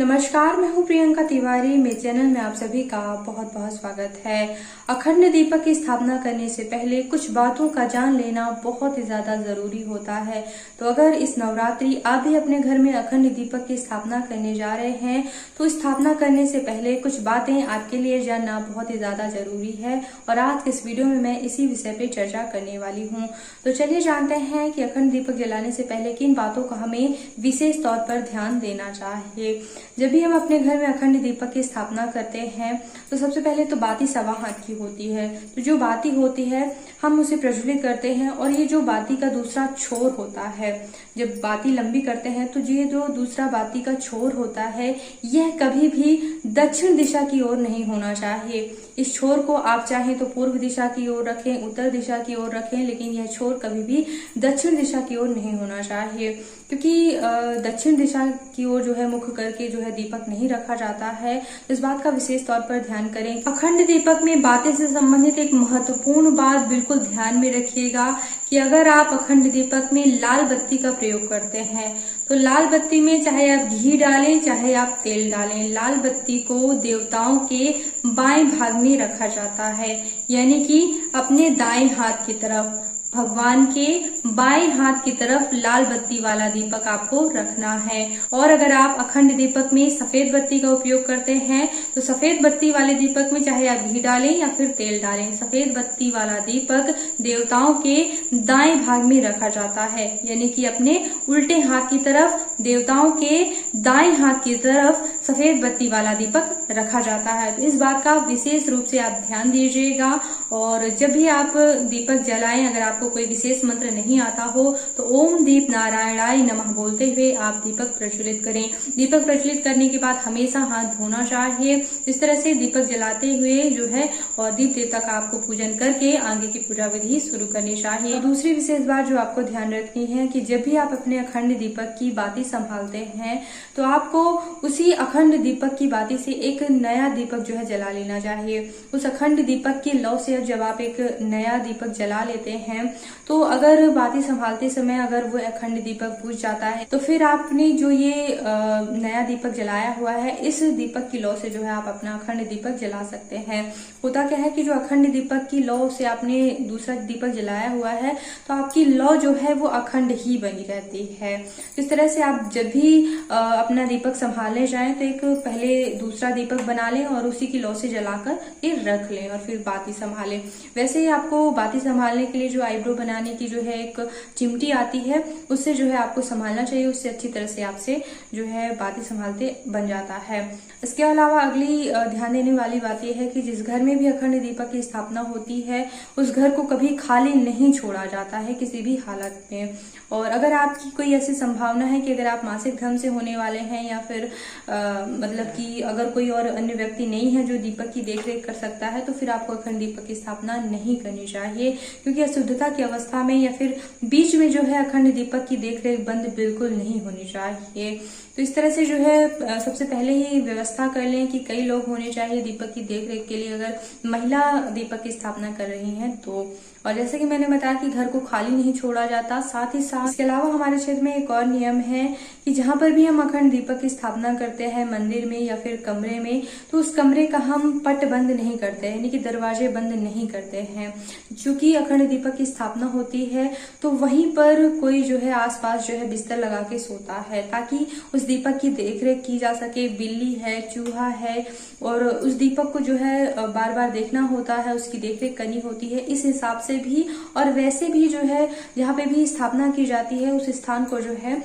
नमस्कार, मैं हूं प्रियंका तिवारी। मेरे चैनल में आप सभी का बहुत बहुत स्वागत है। अखंड दीपक की स्थापना करने से पहले कुछ बातों का जान लेना बहुत ही ज्यादा जरूरी होता है। तो अगर इस नवरात्रि आप भी अपने घर में अखंड दीपक की स्थापना करने जा रहे हैं तो स्थापना करने से पहले कुछ बातें आपके लिए जानना बहुत ही ज्यादा जरूरी है और आज के इस वीडियो में मैं इसी विषय पे चर्चा करने वाली हूँ। तो चलिए जानते हैं कि अखंड दीपक जलाने से पहले किन बातों का हमें विशेष तौर पर ध्यान देना चाहिए। जब भी हम अपने घर में अखंड दीपक की स्थापना करते हैं तो सबसे पहले तो बाती सवा हाथ की होती है। तो जो बाती होती है हम उसे प्रज्वलित करते हैं और ये जो बाती का दूसरा छोर होता है, जब बाती लंबी करते हैं तो ये जो दूसरा बाती का छोर होता है यह कभी भी दक्षिण दिशा की ओर नहीं होना चाहिए। इस छोर को आप चाहें तो पूर्व दिशा की ओर रखें, उत्तर दिशा की ओर रखें, लेकिन यह छोर कभी भी दक्षिण दिशा की ओर नहीं होना चाहिए, क्योंकि दक्षिण दिशा की ओर जो है मुख करके जो है दीपक नहीं रखा जाता है। इस बात का विशेष तौर पर ध्यान करें। अखंड दीपक में बातें से संबंधित एक महत्वपूर्ण बात बिल्कुल ध्यान में रखिएगा कि अगर आप अखंड दीपक में लाल बत्ती का प्रयोग करते हैं तो लाल बत्ती में चाहे आप घी डालें चाहे आप तेल डालें, लाल बत्ती को देवताओं के बाएं भाग में रखा जाता है, यानी कि अपने दाएं हाथ की तरफ, भगवान के बाएं हाथ की तरफ लाल बत्ती वाला दीपक आपको रखना है। और अगर आप अखंड दीपक में सफेद बत्ती का उपयोग करते हैं तो सफेद बत्ती वाले दीपक में चाहे आप घी डालें या फिर तेल डालें, सफेद बत्ती वाला दीपक देवताओं के दाएं भाग में रखा जाता है, यानी कि अपने उल्टे हाथ की तरफ, देवताओं के दाएं हाथ की तरफ सफेद बत्ती वाला दीपक रखा जाता है। तो इस बात का विशेष रूप से आप ध्यान दीजिएगा। और जब भी आप दीपक जलाएं, अगर आपको कोई विशेष मंत्र नहीं आता हो तो ओम दीप नारायणाय नमः बोलते हुए आप दीपक प्रज्वलित करें। दीपक प्रज्वलित करने के बाद हमेशा हाथ धोना चाहिए। इस तरह से दीपक जलाते हुए जो है और दीप देवता का आपको पूजन करके आगे की पूजा विधि शुरू करनी चाहिए। दूसरी विशेष बात जो आपको ध्यान रखनी है कि जब भी आप अपने अखंड दीपक की बाती संभालते हैं तो आपको उसी अखंड दीपक की बाती से एक नया दीपक जो है जला लेना चाहिए। उस अखंड दीपक की लौ से जब आप एक नया दीपक जला लेते हैं तो अगर बाती संभालते समय अगर वो अखंड दीपक बुझ जाता है तो फिर आपने जो ये नया दीपक जलाया हुआ है इस दीपक की लौ से जो है आप अपना अखंड दीपक जला सकते हैं। होता क्या है कि जो अखंड दीपक की लौ से आपने दूसरा दीपक जलाया हुआ है तो आपकी लौ जो है वो अखंड ही बनी रहती है। इस तरह से आप जब भी अपना दीपक संभालने जाएं तो एक पहले दूसरा दीपक बना लें और उसी की लौ से जलाकर ये रख लें और फिर बाती संभालें। वैसे ही आपको बाती संभालने के लिए जो आईब्रो बनाने की जो है एक चिमटी आती है उससे जो है आपको संभालना चाहिए, उससे अच्छी तरह से आपसे जो है बाती संभालते बन जाता है। इसके अलावा अगली ध्यान देने वाली बात यह है कि जिस घर में भी अखंड दीपक की स्थापना होती है उस घर को कभी खाली नहीं छोड़ा जाता है किसी भी हालत में। और अगर आपकी कोई ऐसी संभावना है कि अगर आप मासिक धर्म से होने वाले हैं या फिर मतलब कि अगर कोई और अन्य व्यक्ति नहीं है जो दीपक की देखरेख कर सकता है तो फिर आपको अखंड दीपक की स्थापना नहीं करनी चाहिए, क्योंकि अशुद्धता की अवस्था में या फिर बीच में जो है अखंड दीपक की देखरेख बंद बिल्कुल नहीं होनी चाहिए। तो इस तरह से जो है सबसे पहले ही व्यवस्था कर लें कि कई लोग होने चाहिए दीपक की देखरेख के लिए अगर महिला दीपक की स्थापना कर रही हैं तो। और जैसे कि मैंने बताया कि घर को खाली नहीं छोड़ा जाता, साथ ही साथ इसके अलावा हमारे क्षेत्र में एक और नियम है कि जहां पर भी हम अखंड दीपक की स्थापना करते हैं मंदिर में या फिर कमरे में तो उस कमरे का हम पट बंद नहीं करते हैं, यानी कि दरवाजे बंद नहीं करते हैं। चूंकि अखंड दीपक की स्थापना होती है तो वहीं पर कोई जो है आसपास जो है बिस्तर लगा के सोता है ताकि उस दीपक की देखरेख की जा सके। बिल्ली है, चूहा है और उस दीपक को जो है बार बार देखना होता है, उसकी देखरेख करनी होती है। इस हिसाब से भी और वैसे भी जो है जहाँ पे भी स्थापना की जाती है उस स्थान को जो है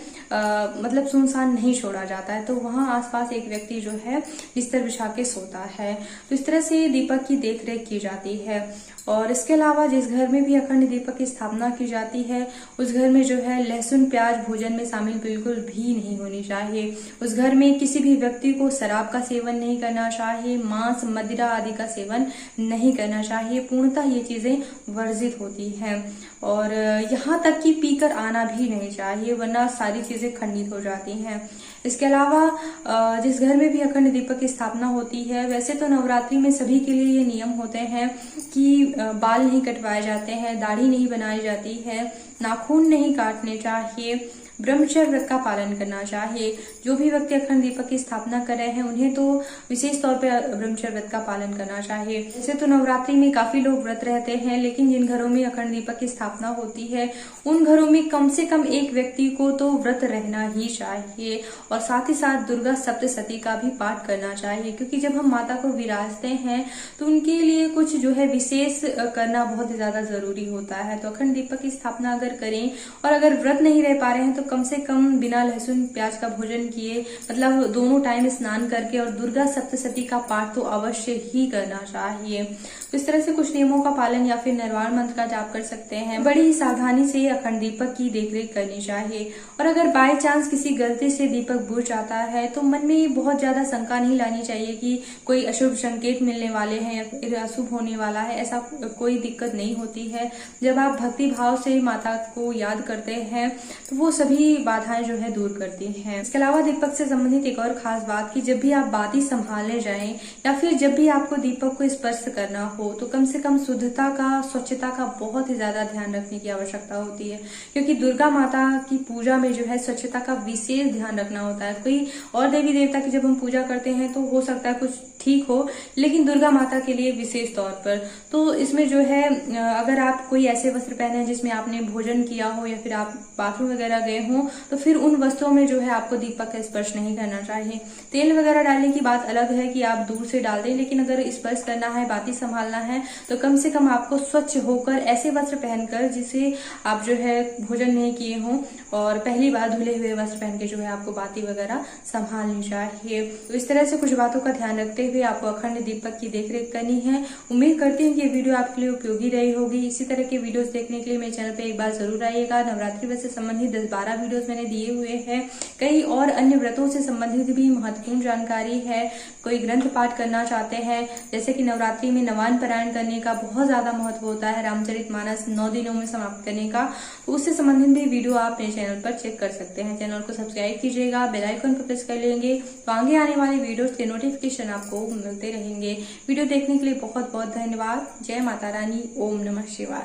मतलब सुनसान नहीं छोड़ा जाता है, तो वहां आसपास एक व्यक्ति जो है बिस्तर बिछा के सोता है। तो इस तरह से दीपक की देखरेख की जाती है। और इसके अलावा जिस घर में भी अखंड दीपक की स्थापना की जाती है उस घर में जो है लहसुन प्याज भोजन में शामिल बिल्कुल भी नहीं होनी चाहिए। उस घर में किसी भी व्यक्ति को शराब का सेवन नहीं करना चाहिए, मांस मदिरा आदि का सेवन नहीं करना चाहिए। पूर्णतः ये चीजें वर्जित होती हैं और यहाँ तक कि पीकर आना भी नहीं चाहिए, वरना सारी चीजें खंडित हो जाती हैं। इसके अलावा जिस घर में भी अखंड दीपक की स्थापना होती है, वैसे तो नवरात्रि में सभी के लिए ये नियम होते हैं कि बाल नहीं कटवाए जाते हैं, दाढ़ी नहीं बनाई जाती है, नाखून नहीं काटने चाहिए, ब्रह्मचर्य व्रत का पालन करना चाहिए। जो भी व्यक्ति अखंड दीपक की स्थापना कर रहे हैं उन्हें तो विशेष तौर पर ब्रह्मचर्य व्रत का पालन करना चाहिए। वैसे तो नवरात्रि में काफी लोग व्रत रहते हैं, लेकिन जिन घरों में अखंड दीपक की स्थापना होती है उन घरों में कम से कम एक व्यक्ति को तो व्रत रहना ही चाहिए और साथ ही साथ दुर्गा सप्तशती का भी पाठ करना चाहिए, क्योंकि जब हम माता को विराजते हैं तो उनके लिए कुछ जो है विशेष करना बहुत ही ज्यादा जरूरी होता है। तो अखंड दीपक की स्थापना अगर करें और अगर व्रत नहीं रह पा रहे हैं तो कम से कम बिना लहसुन प्याज का भोजन किए, मतलब दोनों टाइम स्नान करके और दुर्गा सप्तशती का पाठ तो अवश्य ही करना चाहिए। तो इस तरह से कुछ नियमों का पालन या फिर निर्वाण मंत्र का जाप कर सकते हैं। बड़ी ही सावधानी से अखंड दीपक की देखरेख करनी चाहिए। और अगर बाय चांस किसी गलती से दीपक बुझ जाता है तो मन में बहुत ज्यादा शंका नहीं लानी चाहिए कि कोई अशुभ संकेत मिलने वाले हैं या फिर अशुभ होने वाला है, ऐसा कोई दिक्कत नहीं होती है। जब आप भक्ति भाव से माता को याद करते हैं तो वो सभी बाधाएं जो है दूर करती हैं। इसके अलावा दीपक से संबंधित एक और खास बात कि जब भी आप बाती संभालने जाएं या फिर जब भी आपको दीपक को स्पर्श करना हो तो कम से कम शुद्धता का, स्वच्छता का बहुत ही ज्यादा ध्यान रखने की आवश्यकता होती है, क्योंकि दुर्गा माता की पूजा में जो है स्वच्छता का विशेष ध्यान रखना होता है। कोई और देवी देवता की जब हम पूजा करते हैं तो हो सकता है कुछ ठीक हो, लेकिन दुर्गा माता के लिए विशेष तौर पर तो इसमें जो है अगर आप कोई ऐसे वस्त्र पहने हैं जिसमें आपने भोजन किया हो या फिर आप बाथरूम वगैरह गए हो तो फिर उन वस्त्रों में जो है आपको दीपक का स्पर्श नहीं करना चाहिए। तेल वगैरह डालने की बात अलग है कि आप दूर से डाल दें, लेकिन अगर स्पर्श करना है, बाती संभालना है तो कम से कम आपको स्वच्छ होकर ऐसे वस्त्र पहनकर जिसे आप जो है भोजन नहीं किए हों और पहली बार धुले हुए वस्त्र पहन के जो है आपको बाती वगैरह संभालनी चाहिए। तो इस तरह से कुछ बातों का ध्यान रखते हुए आपको अखंड दीपक की देखरेख करनी है। उम्मीद करती हूँ कि ये वीडियो आपके लिए उपयोगी रही होगी। इसी तरह के वीडियोस देखने के लिए मेरे चैनल पे एक बार जरूर आइएगा। नवरात्रि व्रत से संबंधित 10-12 वीडियोस मैंने दिए हुए हैं। कई और अन्य व्रतों से संबंधित भी महत्वपूर्ण जानकारी है। कोई ग्रंथ पाठ करना चाहते हैं, जैसे कि नवरात्रि में नवान पारायण करने का बहुत ज्यादा महत्व होता है, रामचरितमानस 9 दिनों में समाप्त करने का, तो उससे संबंधित भी वीडियो आप मेरे चैनल पर चेक कर सकते हैं। चैनल को सब्सक्राइब कीजिएगा, बेल आइकन पर प्रेस कर लेंगे तो आगे आने वाले वीडियोस के नोटिफिकेशन आपको मिलते रहेंगे। वीडियो देखने के लिए बहुत बहुत धन्यवाद। जय माता रानी। ओम नमः शिवाय।